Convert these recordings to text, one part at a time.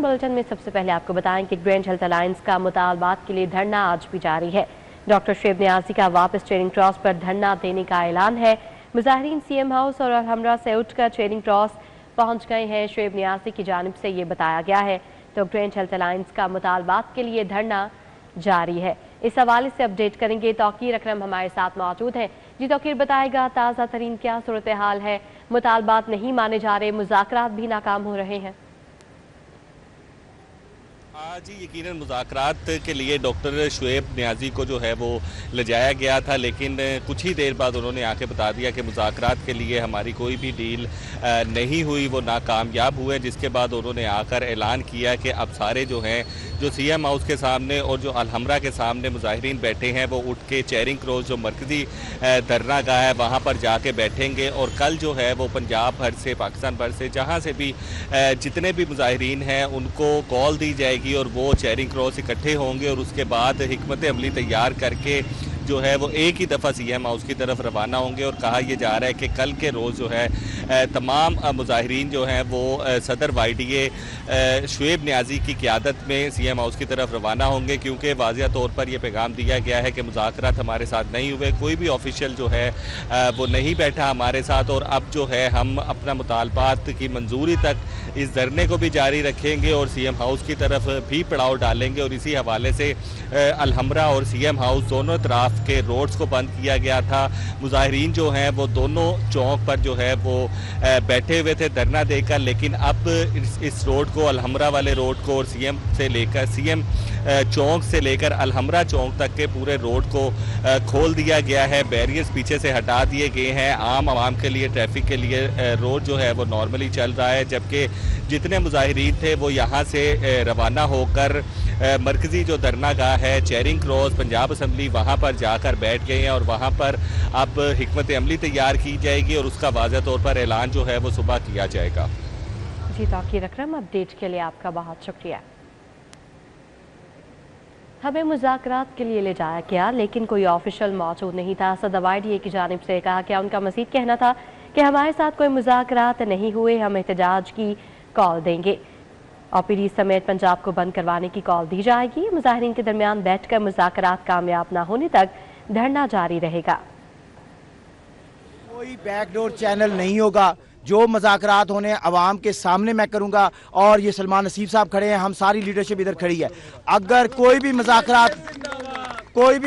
Bulletin में सबसे पहले आपको बताएं कि ग्रैंड हेल्थ अलायंस का मुतालबात के लिए धरना आज भी जारी है। डॉक्टर शुएब नियाजी का वापस चेयरिंग क्रॉस पर धरना देने का ऐलान है। मुजाहिरीन सीएम हाउस और अलहमरा से उठकर चेयरिंग क्रॉस पहुंच गए हैं। शुएब नियाजी की जानिब से ये बताया गया है तो ग्रैंड हेल्थ अलायंस का मुतालबात के लिए धरना जारी है। इस हवाले से अपडेट करेंगे तौकीर अकरम हमारे साथ मौजूद हैं। जी तौकीर, बताएगा ताज़ा तरीन क्या सूरत हाल है? मुतालबात नहीं माने जा रहे, मुज़ाकरात भी नाकाम हो रहे हैं। जी यकीनन मुज़ाकरात के लिए डॉक्टर शुएब नियाजी को जो है वो ले जाया गया था, लेकिन कुछ ही देर बाद उन्होंने आके बता दिया कि मुज़ाकरात के लिए हमारी कोई भी डील नहीं हुई, वो नाकामयाब हुए। जिसके बाद उन्होंने आकर ऐलान किया कि अब सारे जो हैं, जो सीएम हाउस के सामने और जो अलहमरा के सामने मुजाहिरीन बैठे हैं, वो उठ के चेयरिंग क्रॉस जो मरकज़ी धरना गाह है वहाँ पर जाके बैठेंगे। और कल जो है वो पंजाब भर से, पाकिस्तान भर से, जहाँ से भी जितने भी मुजाहिरीन हैं उनको कॉल दी जाएगी और वो चेयरिंग क्रॉस इकट्ठे होंगे और उसके बाद हिकमत अमली तैयार करके जो है वो एक ही दफ़ा सीएम हाउस की तरफ रवाना होंगे। और कहा यह जा रहा है कि कल के रोज़ जो है तमाम मुजाहिरीन जो हैं वो सदर YDA शुएब नियाजी की क़ियादत में सीएम हाउस की तरफ रवाना होंगे, क्योंकि वाज़िया तौर पर यह पैगाम दिया गया है कि मुज़ाकरात हमारे साथ नहीं हुए, कोई भी ऑफिशियल जो है वो नहीं बैठा हमारे साथ, और अब जो है हम अपना मुतालबात की मंजूरी तक इस धरने को भी जारी रखेंगे और सीएम हाउस की तरफ भी पड़ाव डालेंगे। और इसी हवाले से अलहमरा और सीएम हाउस दोनों तरफ के रोड्स को बंद किया गया था। मुजाहिरीन जो हैं वो दोनों चौक पर जो है वो बैठे हुए थे धरना देकर, लेकिन अब इस रोड को, अलहमरा वाले रोड को और सीएम चौक से लेकर अलहमरा चौक तक के पूरे रोड को खोल दिया गया है। बैरियर्स पीछे से हटा दिए गए हैं। आम आवाम के लिए, ट्रैफिक के लिए रोड जो है वो नॉर्मली चल रहा है, जबकि जितने मुजाहिरीन थे वो यहाँ से रवाना होकर मरकज़ी जो धरना गाह है, चेयरिंग क्रॉस, पंजाब असम्बली, वहाँ पर जाकर बैठ गए हैं और वहाँ पर अब हिकमत अमली तैयार की जाएगी और उसका वाज़ह तौर पर ऐलान जो है वो सुबह किया जाएगा। जी तौकीर अकरम, अपडेट के लिए आपका बहुत शुक्रिया। हमें मुज़ाकरात के लिए ले जाया गया, लेकिन कोई ऑफिशियल मौजूद नहीं था। सदर YDA की जानिब से कहा गया, उनका मज़ीद कहना था कि हमारे साथ कोई मुज़ाकरात नहीं हुए, हम एहतजाज की कॉल देंगे। OPD समेत पंजाब को बंद करवाने की कॉल दी जाएगी। मुजाहिरीन के दरमियान बैठकर मुज़ाकरात कामयाब न होने तक धरना जारी रहेगा। कोई बैकडोर चैनल नहीं होगा। जो मुज़ाकरात होने अवाम के सामने मैं करूंगा, और ये सलमान नसीब साहब खड़े हैं, हम सारी लीडरशिप इधर खड़ी है। अगर कोई भी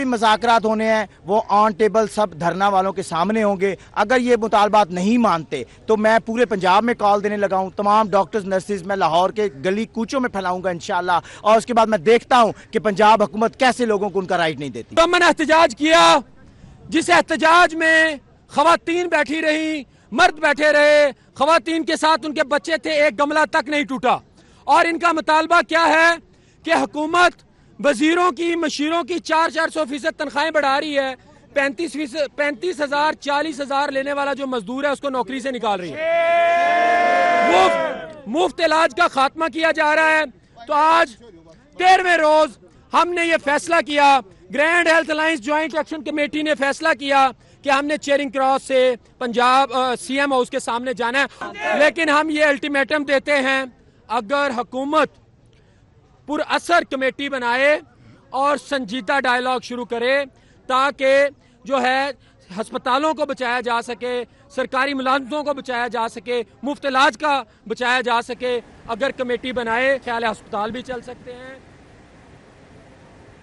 मुज़ाकरात होने हैं वो ऑन टेबल सब धरना वालों के सामने होंगे। अगर ये मुतालबात नहीं मानते तो मैं पूरे पंजाब में कॉल देने लगा हूँ। तमाम डॉक्टर्स, नर्सिस मैं लाहौर के गली कूचों में फैलाऊंगा इंशाल्लाह, और उसके बाद मैं देखता हूँ कि पंजाब हुकूमत कैसे लोगों को उनका राइट नहीं देती। तो मैंने एहतजाज किया, जिस एहतजाज में खवातीन बैठी रही, मर्द बैठे रहे, खवातीन के साथ उनके बच्चे थे, एक गमला तक नहीं टूटा। और इनका मुतालबा क्या है कि हुकूमत वजीरों की, मशीरों की 400-400% तनख्वाहें बढ़ा रही है। 35,000 40,000 लेने वाला जो मजदूर है उसको नौकरी से निकाल रही है। मुफ्त इलाज का खात्मा किया जा रहा है। तो आज 13वें रोज हमने ये फैसला किया, grand health alliance joint action committee ने फैसला किया कि हमने चेयरिंग क्रॉस से पंजाब सीएम हाउस के सामने जाना है। लेकिन हम ये अल्टीमेटम देते हैं, अगर हुकूमत पुरअसर कमेटी बनाए और संजीदा डायलॉग शुरू करे ताकि जो है अस्पतालों को बचाया जा सके, सरकारी मुलाजमतों को बचाया जा सके, मुफ्त इलाज का बचाया जा सके, अगर कमेटी बनाए ख्याल है अस्पताल भी चल सकते हैं।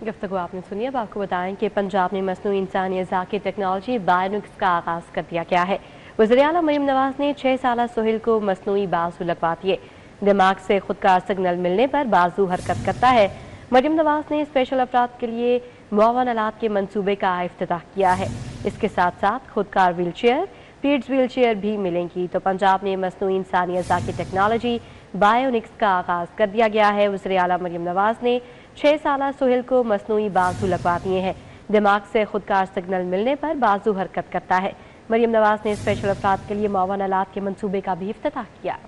गुफ्तगू आपने सुनी। अब आपको बताएं कि पंजाब में मसनूई इंसानी अज़ा की टेक्नोलॉजी बायोनिक्स का आगाज़ कर दिया गया है। वज़ीर आला मरीम नवाज ने 6 साला सोहेल को मसनूई बाजू लगवा दिए। दिमाग से खुदकार सिग्नल मिलने पर बाजू हरकत करता है। मरीम नवाज ने स्पेशल अफराद के लिए मुआवन आलात के मंसूबे का इफ्तिताह किया है। इसके साथ साथ खुदकार व्हील चेयर, पीड्स व्हील चेयर भी मिलेंगी। तो पंजाब में मसनूई इंसानी अज़ा की टेक्नोलॉजी बायोनिक्स का आगाज़ कर दिया गया है। वज़ीर आला मरीम नवाज ने 6 साला सोहेल को मसनूई बाजू लगवा दिए हैं। दिमाग से खुदकार सिग्नल मिलने पर बाजू हरकत करता है। मरीम नवाज ने स्पेशल अफराद के लिए मुआवन आलात के मंसूबे का भी इफ्तिताह किया।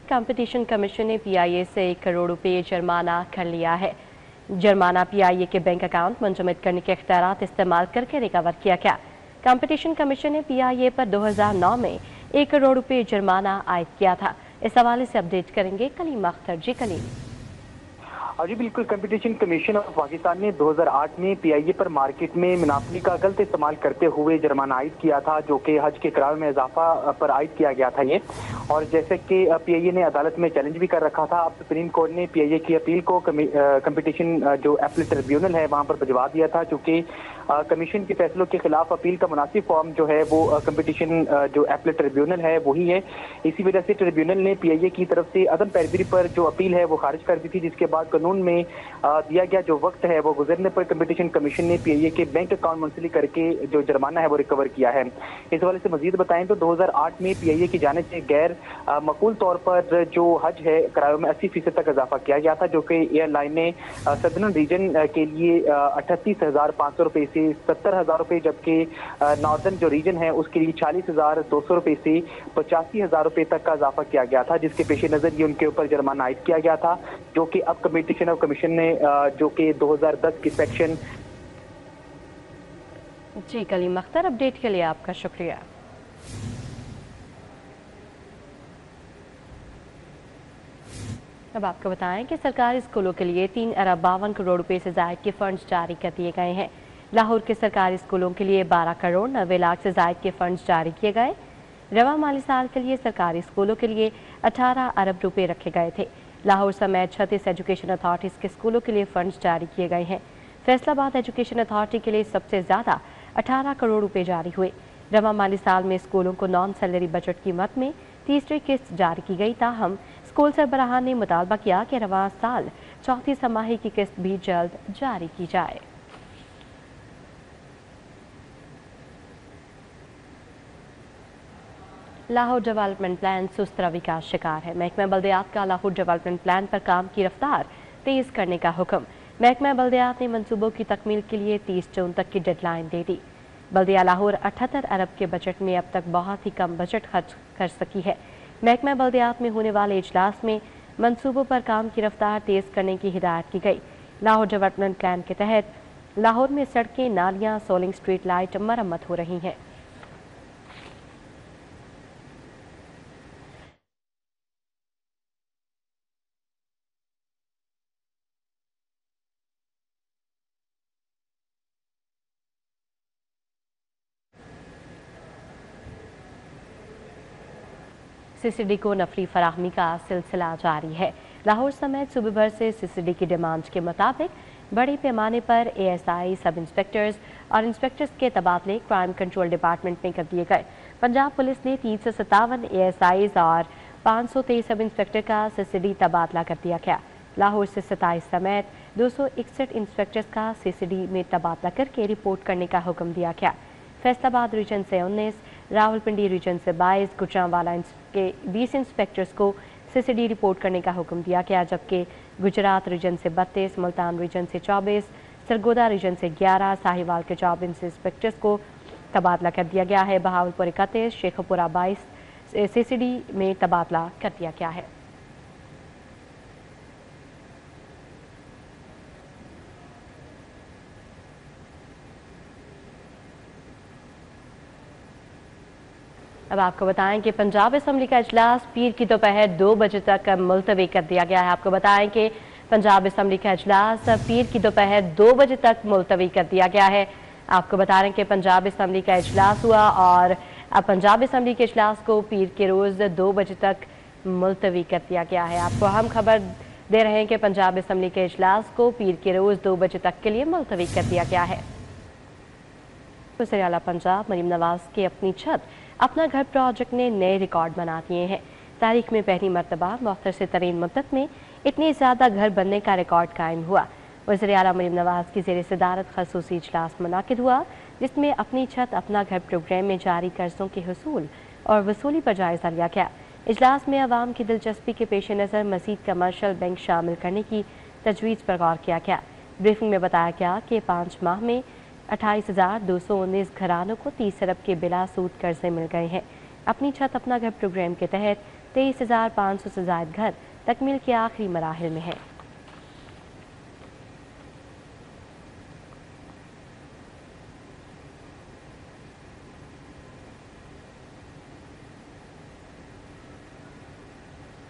कंपटीशन कमीशन ने PIA से 1 करोड़ रुपये जुर्माना कर लिया है। जुर्माना PIA के बैंक अकाउंट मुंजमद करने के इख्तियारात इस्तेमाल करके रिकवर किया गया। कंपटीशन कमीशन ने PIA पर 2009 में 1 करोड़ रुपए जुर्माना आयद किया था। इस हवाले से अपडेट करेंगे कलीम अख्तर। जी कलीम। जी बिल्कुल, कंपटीशन कमीशन ऑफ पाकिस्तान ने 2008 में पीआईए पर मार्केट में मुनाफी का गलत इस्तेमाल करते हुए जुर्माना आयद किया था, जो कि हज के किराए में इजाफा पर आयद किया गया था ये। और जैसे कि पीआईए ने अदालत में चैलेंज भी कर रखा था, अब सुप्रीम कोर्ट ने पीआईए की अपील को कंपटीशन जो अपील ट्रिब्यूनल है वहां पर भिजवा दिया था, चूंकि कमीशन के फैसलों के खिलाफ अपील का मुनासिब फॉर्म जो है वो कंपटीशन जो अपील ट्रिब्यूनल है वही है। इसी वजह से ट्रिब्यूनल ने पीआईए की तरफ से अदम पैरवी पर जो अपील है वो खारिज कर दी थी, जिसके बाद कानून में दिया गया जो वक्त है वो गुजरने पर कंपटीशन कमीशन ने पीआईए के बैंक अकाउंट मुंसलिक करके जो जुर्माना है वो रिकवर किया है। इस हवाले से मजीद बताएं तो 2008 में पीआईए की जानिब से गैर मकबूल तौर पर जो हज है किरायों में 80% तक इजाफा किया गया था, जो कि एयरलाइन ने सदर्न रीजन के लिए 38,500 रुपए से 70,000 रुपए, जबकि नॉर्दर्न जो रीजन है उसके लिए 40,200 रुपए से 85,000 रुपए तक का इजाफा किया गया था, जिसके पेश नजर ये उनके ऊपर जुर्माना आयद किया गया था, जो कि अब कंपटीशन ऑफ कमीशन ने जो कि 2010 की सेक्शन। जी कलीम अख्तर, अपडेट के लिए आपका शुक्रिया। अब आपको बताएं कि सरकारी स्कूलों के लिए 3 अरब 52 करोड़ रुपए से जायद के फंड्स जारी कर दिए गए हैं। लाहौर के सरकारी स्कूलों के लिए 12 करोड़ 90 लाख से जायद के फंड्स जारी किए गए। रवा माली साल के लिए सरकारी स्कूलों के लिए 18 अरब रुपए रखे गए थे। लाहौर समेत 36 एजुकेशन अथॉरिटीज के स्कूलों के लिए फंड्स जारी किए गए हैं। फैसलाबाद एजुकेशन अथॉरिटी के लिए सबसे ज्यादा 18 करोड़ रुपए जारी हुए। रवा माली साल में स्कूलों को नॉन सैलरी बजट की मद में तीसरी किस्त जारी की गई। ताहम स्कूल सरबराहान ने मुतालबा किया कि रवा साल चौथी छमाही की किस्त भी जल्द जारी की जाए। लाहौर डेवलपमेंट प्लान सुस्त रवि का शिकार है। महकमा बल्दियात का लाहौर डेवलपमेंट प्लान पर काम की रफ्तार तेज करने का हुक्म। महकमा बल्दियात ने मंसूबों की तकमील के लिए 30 जून तक की डेडलाइन दे दी। बल्दिया लाहौर 78 अरब के बजट में अब तक बहुत ही कम बजट खर्च कर सकी है। महकमा बल्दियात में होने वाले इजलास में मंसूबों पर काम की रफ्तार तेज करने की हिदायत की गई। लाहौर डेवलपमेंट प्लान के तहत लाहौर में सड़कें, नालियां, सोलिंग स्ट्रीट लाइट मरम्मत हो रही हैं। सीसीडी को नफरी फराहमी का सिलसिला जारी है। लाहौर समेत सूबे भर से सीसीडी की डिमांड के मुताबिक बड़े पैमाने पर एएसआई, सब इंस्पेक्टर्स और इंस्पेक्टर्स के तबादले क्राइम कंट्रोल डिपार्टमेंट में कर दिए गए। पंजाब पुलिस ने 357 एएसआईज और 523 सब इंस्पेक्टर का सीसीडी तबादला कर दिया गया। लाहौर से 27 समेत 261 इंस्पेक्टर्स का सीसीडी में तबादला करके रिपोर्ट करने का हुक्म दिया गया। फैसलाबाद रीजन से 19, रावलपिंडी रीजन से 22, गुजरांवाला के 20 इंस्पेक्टर्स को सीसीडी रिपोर्ट करने का हुक्म दिया गया, जबकि गुजरात रीजन से 32, मुल्तान रीजन से 24, सरगोदा रीजन से 11, साहिवाल के 24 इंस्पेक्टर्स को तबादला कर दिया गया है। बहावलपुर 31, शेखपुरा 22 सीसीडी में तबादला कर दिया गया है। अब आपको बताएं कि पंजाब असम्बली का इजलास पीर की दोपहर 2 बजे तक मुलतवी कर दिया गया है। आपको बताएं कि पंजाब असम्बली का इजलास पीर की दोपहर 2 बजे तक मुलतवी कर दिया गया है। आपको बता रहे हैं कि पंजाब असम्बली का इजलास हुआ और अब पंजाब असम्बली के इजलास को पीर के रोज़ 2 बजे तक मुलतवी कर दिया गया है। आपको हम खबर दे रहे हैं कि पंजाब असम्बली के इजलास को पीर के रोज़ 2 बजे तक के लिए मुलतवी कर दिया गया है। वज़ीर आला पंजाब मरीम नवाज के अपनी छत अपना घर प्रोजेक्ट ने नए रिकॉर्ड बना दिए हैं। तारीख में पहली मरतबा मुख्तसर तरीन मुद्दत में इतने ज़्यादा घर बनने का रिकॉर्ड कायम हुआ। वज़ीर आला मरीम नवाज की ज़ेर सदारत खसूसी इजलास मुनाकिद हुआ, जिसमें अपनी छत अपना घर प्रोग्राम में जारी कर्जों के हुसूल और वसूली पर जायज़ा लिया गया। इजलास में आवाम की दिलचस्पी के पेश नज़र मज़ीद कमर्शल बैंक शामिल करने की तजवीज़ पर गौर किया गया। ब्रीफिंग में बताया गया कि 5 माह में 28,219 घरानों को 30 अरब के बिला सूद कर्जे मिल गए हैं। अपनी छत अपना घर प्रोग्राम के तहत 23,500 से ज़ायद घर तकमील के आखिरी मराहिल में हैं।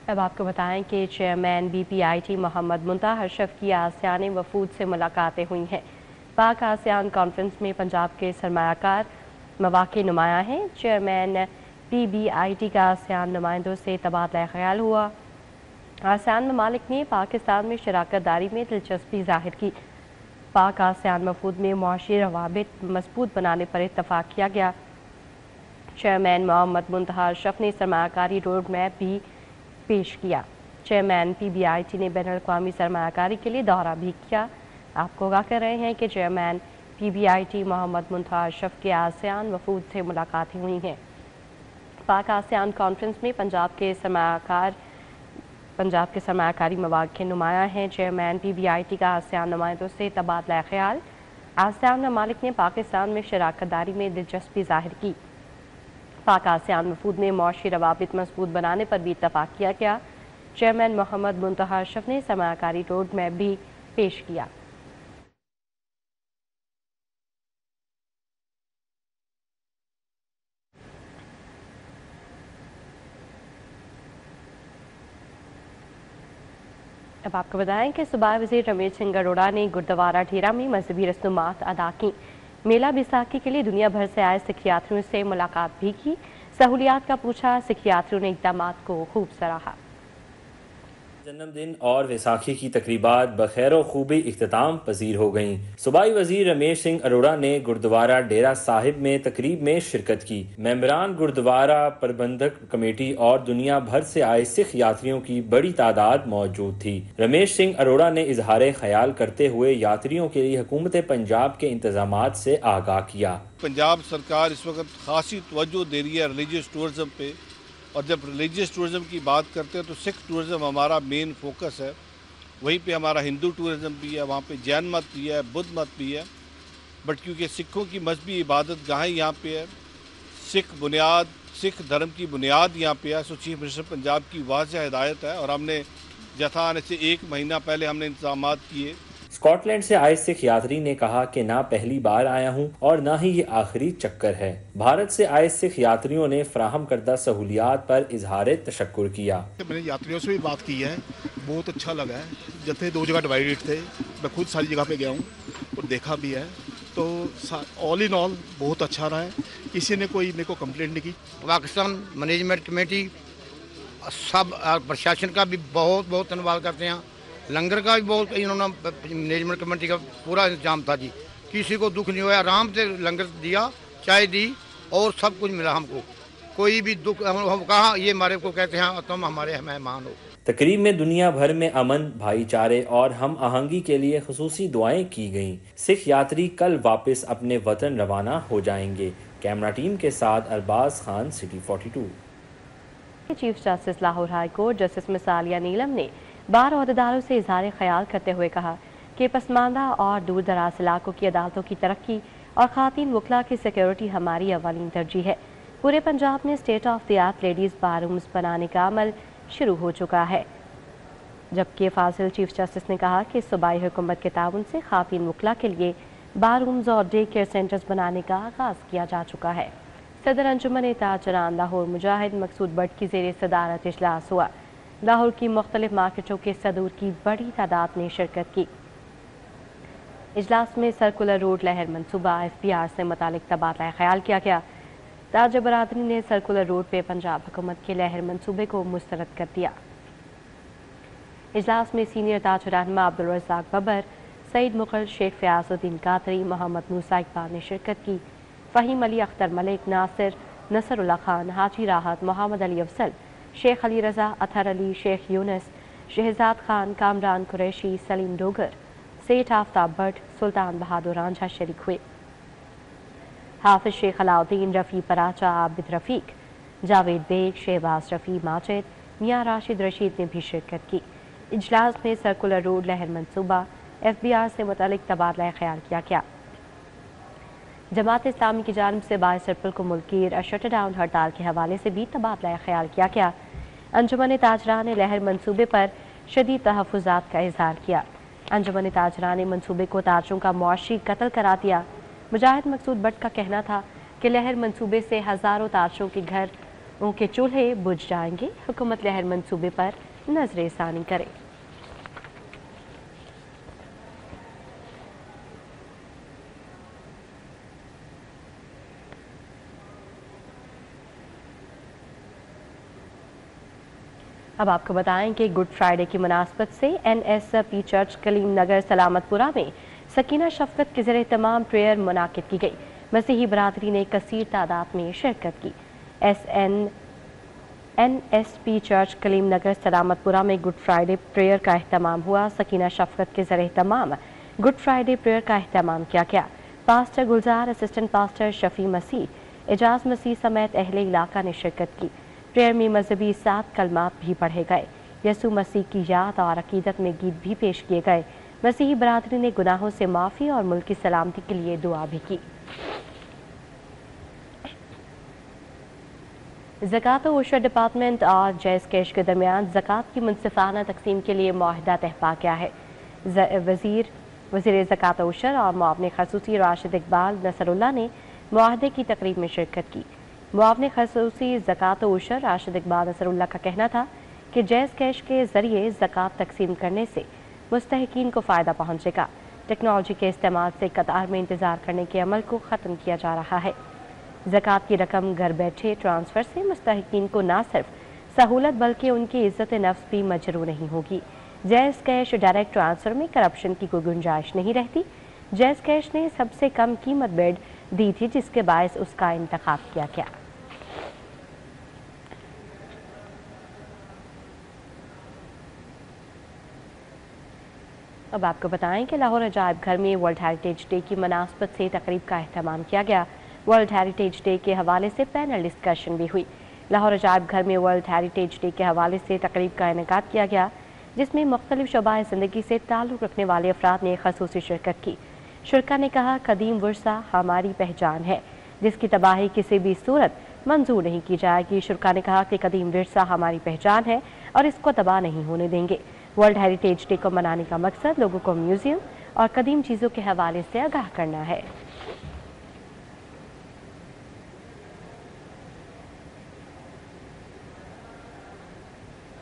अब आपको बताएं कि चेयरमैन BPIT मोहम्मद मुंतहा अशरफ की आसियान वफूद से मुलाकातें हुई हैं। पाक आसियान कॉन्फ्रेंस में पंजाब के सरमायाकार मवाक़े नुमाया हैं। चेयरमैन PBIT का आसियान नुमाइंदों से तबादला ख्याल हुआ। आसियान ममालिक ने पाकिस्तान में शराकत दारी में दिलचस्पी जाहिर की। पाक आसियान वफूद में मुआशी रवाबित मजबूत बनाने पर इत्तफाक किया गया। चेयरमैन मोहम्मद मुंतहा अशरफ ने सरमायाकारी रोड मैप भी पेश किया। चेयरमैन PBIT ने बैनुल-अक़वामी सरमायाकारी के लिए दौरा भी किया। आपको आगाह कर रहे हैं कि चेयरमैन PBIT मोहम्मद मुंतहा अशरफ के आसियान वफूद से मुलाकातें हुई हैं। पाक आसियान कॉन्फ्रेंस में पंजाब के सरमायाकारी मवाक़े नुमाया हैं। चेयरमैन PBIT का आसियान नुमाइंदों से तबादला ख्याल। आसियान ममालिक ने पाकिस्तान में शराकत दारी में दिलचस्पी जाहिर की। पाक आसियान वफूद में मुआशी रवाबित मजबूत बनाने पर भी इत्तफाक किया गया। चेयरमैन मोहम्मद मुंतहा अशरफ ने सरमायाकारी रोड मैप भी पेश किया। अब आपको बताएं कि सूबाई वज़ीर रमेश सिंह अरोड़ा ने गुरुद्वारा ढेरा में मजहबी रस्मात अदा की। मेला बैसाखी के लिए दुनिया भर से आए सिख यात्रियों से मुलाकात भी की। सहूलियात का पूछा। सिख यात्रियों ने इक़दामात को खूब सराहा। जन्मदिन और वैसाखी की तकरीबात बखैर और खूबी इख्तिताम पजीर हो गईं। सूबाई वजीर रमेश सिंह अरोड़ा ने गुरुद्वारा डेरा साहिब में तकरीब में शिरकत की। मेंबरान गुरुद्वारा प्रबंधक कमेटी और दुनिया भर से आए सिख यात्रियों की बड़ी तादाद मौजूद थी। रमेश सिंह अरोड़ा ने इजहार ख्याल करते हुए यात्रियों के लिए हुकूमत पंजाब के इंतजामात से आगाह किया। पंजाब सरकार इस वक्त खासी तवज्जो दे रही है रिलीजियस टूरिज्म पे, और जब रिलीजियस टूरिज्म की बात करते हैं तो सिख टूरिज्म हमारा मेन फोकस है। वहीं पे हमारा हिंदू टूरिज्म भी है, वहाँ पे जैन मत भी है, बुद्ध मत भी है। बट क्योंकि सिखों की मजहबी इबादत गाहें यहाँ पे है, सिख धर्म की बुनियाद यहाँ पे है, सो चीफ मिनिस्टर पंजाब की वाज़ेह हिदायत है और हमने जथा आने से 1 महीना पहले हमने इंतजाम किए। स्कॉटलैंड से आए सिख यात्री ने कहा कि ना पहली बार आया हूँ और ना ही ये आखिरी चक्कर है। भारत से आए सिख यात्रियों ने फराहम करदा सहूलियात पर इजहार तशक्कुर किया। मैंने यात्रियों से भी बात की है, बहुत अच्छा लगा है। जत्थे 2 जगह डिवाइडेड थे, मैं खुद सारी जगह पे गया हूँ और देखा भी है, तो ऑल इन ऑल बहुत अच्छा रहा है। किसी ने कोई मेरे को कंप्लेंट नहीं की। पाकिस्तान मैनेजमेंट कमेटी सब प्रशासन का भी बहुत बहुत धन्यवाद करते हैं। लंगर का भी बहुत इन्होंने मैनेजमेंट कमेटी का पूरा इंतजाम था जी, किसी को दुख नहीं हुआ। आराम से लंगर दिया, चाय दी और सब कुछ मिला हमको। कोई भी दुख हम कहा ये हमारे को कहते हैं तुम हमारे मेहमान हो। तकरीब में दुनिया भर में अमन, भाईचारे और हम आहंगी के लिए खुसूसी दुआएं की गईं। सिख यात्री कल वापस अपने वतन रवाना हो जाएंगे। कैमरा टीम के साथ Arbaz Khan, city 42। Chief justice Lahore high court justice मिसालिया नीलम ने बार अहदेदारों से इजहार ख्याल करते हुए कहा कि पसमानदा और दूर दराज इलाकों की अदालतों की तरक्की और खातीन वकला की सिक्योरिटी हमारी अवलीन तरजीह है। पूरे पंजाब में state of the art ladies bar rooms बनाने का अमल शुरू हो चुका है। जबकि फाजिल चीफ जस्टिस ने कहा कि सूबाई हुकूमत के ताउन से खातीन वकला के लिए बार रूम्स और डे केयर सेंटर्स बनाने का आगाज़ किया जा चुका है। सदर अंजुमन ताजरान लाहौर मुजाहिद मकसूद बट की ज़ेर सदारत इजलास हुआ। लाहौर की मुख्तलिफ मार्केटों के सदूर की बड़ी तादाद ने शिरकत की। इजलास में सर्कुलर रोड लहर मनसूबा FBR से मुतालिक तबादला ख्याल किया गया। ताज बरादरी ने सर्कुलर रोड पे पंजाब हुकूमत के लहर मनसूबे को मुस्तरद कर दिया। इजलास में सीनियर ताज रहनुमा अब्दुल रज़ाक बबर, सईद मुगल, शेख फ़याज़ुद्दीन कादरी, मोहम्मद मूसा इकबाल ने शिरकत की। फ़हीम अली, अख्तर मलिक, नासिर, नसरुल्ला खान, हाजी राहत, मोहम्मद अली अफसल, शेख अली रज़ा, अतहर अली, शेख यूनस, शहजाद खान, कामरान कुरैशी, सलीम डोगर, सेठ आफ्ताब भट्ट, सुल्तान बहादुर रांझा शरीक हुए। हाफिज शेख अलाउद्दीन, रफ़ी पराचा, आबिद रफ़ीक, जावेद बेग, शहबाज रफ़ी, माजिद, मियाँ राशिद रशीद ने भी शिरकत की। इजलास में सर्कुलर रोड लहर मनसूबा FBR से मुतालिक तबादला ख्याल किया गया। जमात इस्लामी की जानिब से 22 अप्रैल को मुल्की शटडाउन हड़ताल के हवाले से भी तबादला ख्याल किया गया। अंजुमन ताजरा ने लहर मनसूबे पर शदीद तहफ़्फ़ुज़ात का इजहार किया। अंजुमन ताजरा ने मनसूबे को ताजरों का मुआशी कत्ल करार दिया। मुजाहिद मकसूद बट का कहना था कि लहर मनसूबे से हज़ारों ताजरों के घर उनके चूल्हे बुझ जाएंगे। हुकूमत लहर मंसूबे पर नजरसानी करे। अब आपको बताएं कि गुड फ्राइडे की मुनासबत से NSP चर्च कलीम नगर सलामतपुरा में सकीना शफकत के ज़रिए तमाम प्रेयर मुनाकिद की गई। मसीही बरादरी ने कसीर तादाद में शिरकत की। NSP चर्च कलीम नगर सलामतपुरा में गुड फ्राइडे प्रेयर का अहतमाम हुआ। सकीना शफकत के ज़रिए तमाम गुड फ्राइडे प्रेयर का अहतमाम किया गया। पास्टर गुलजार, असिस्टेंट पास्टर शफी मसीह, एजाज मसीह समेत अहले इलाका ने शिरकत की। प्रेयर में मजहबी 7 कलमात भी पढ़े गए। यसु मसीह की याद और अकीदत में गीत भी पेश किए गए। मसीही बरादरी ने गुनाहों से माफ़ी और मुल्क की सलामती के लिए दुआ भी की। ज़कात और उशर डिपार्टमेंट और जैज़ कैश के दरमियान ज़कात की मुनसिफाना तकसीम के लिए मुआहदा तय पा गया है। वज़ीर ज़कात और उशर और मुआवने खसूसी राशिद इकबाल नसरुल्लाह ने मुआहदे की तकरीब में शिरकत की। मुआवने खसूसी ज़कात और उशर राशिद इकबाल नसरुल्लाह का कहना था कि जैज़ कैश के ज़रिए ज़कात तकसीम करने से मुस्तहिकीन को फ़ायदा पहुँचेगा। टेक्नोलॉजी के इस्तेमाल से कतार में इंतज़ार करने के अमल को ख़त्म किया जा रहा है। ज़कात की रकम घर बैठे ट्रांसफ़र से मुस्तहिकीन को न सिर्फ सहूलत बल्कि उनकी इज़्ज़त नफ्स भी मजरू नहीं होगी। जैज़ कैश डायरेक्ट ट्रांसफ़र में करप्शन की कोई गुंजाइश नहीं रहती। जैज़ कैश ने सबसे कम कीमत बेड दी थी, जिसके बायस उसका इंतखाब किया गया। अब आपको बताएं कि लाहौर अजायब घर में वर्ल्ड हेरिटेज डे की मुनासबत से तकरीब का अहतमाम किया गया। वर्ल्ड हेरिटेज डे के हवाले से पैनल डिस्कशन भी हुई। लाहौर अजायब घर में वर्ल्ड हेरिटेज डे के हवाले से तकरीब का इनेकाद किया गया, जिसमें मुख्तलिफ शोबाए ज़िंदगी से ताल्लुक़ रखने वाले अफराद ने खसूसी शिरकत की। शुरका ने कहा, कदीम विरसा हमारी पहचान है, जिसकी तबाही किसी भी सूरत मंजूर नहीं की जाएगी। शुरका ने कहा कि कदीम विरसा हमारी पहचान है और इसको तबाह नहीं होने देंगे। वर्ल्ड हेरिटेज डे को मनाने का मकसद लोगों को म्यूजियम और कदीम चीज़ों के हवाले से आगाह करना है।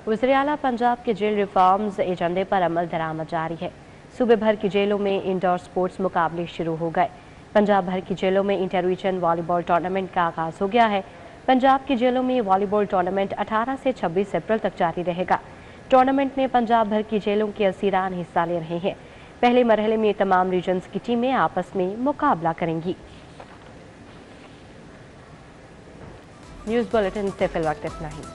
वज़ीर आला पंजाब के जेल रिफॉर्म्स एजेंडे पर अमल दरामद जारी है। सूबे भर की जेलों में इंडोर स्पोर्ट्स मुकाबले शुरू हो गए। पंजाब भर की जेलों में इंटर रीजन वॉलीबॉल टूर्नामेंट का आगाज़ हो गया है। पंजाब की जेलों में वॉलीबॉल टूर्नामेंट 18 से 26 अप्रैल तक जारी रहेगा। टूर्नामेंट में पंजाब भर की जेलों के असीरान हिस्सा ले रहे हैं। पहले मरहले में तमाम रीजन्स की टीमें आपस में मुकाबला करेंगी। न्यूज़ बुलेटिन से फिल वक्त इतना ही।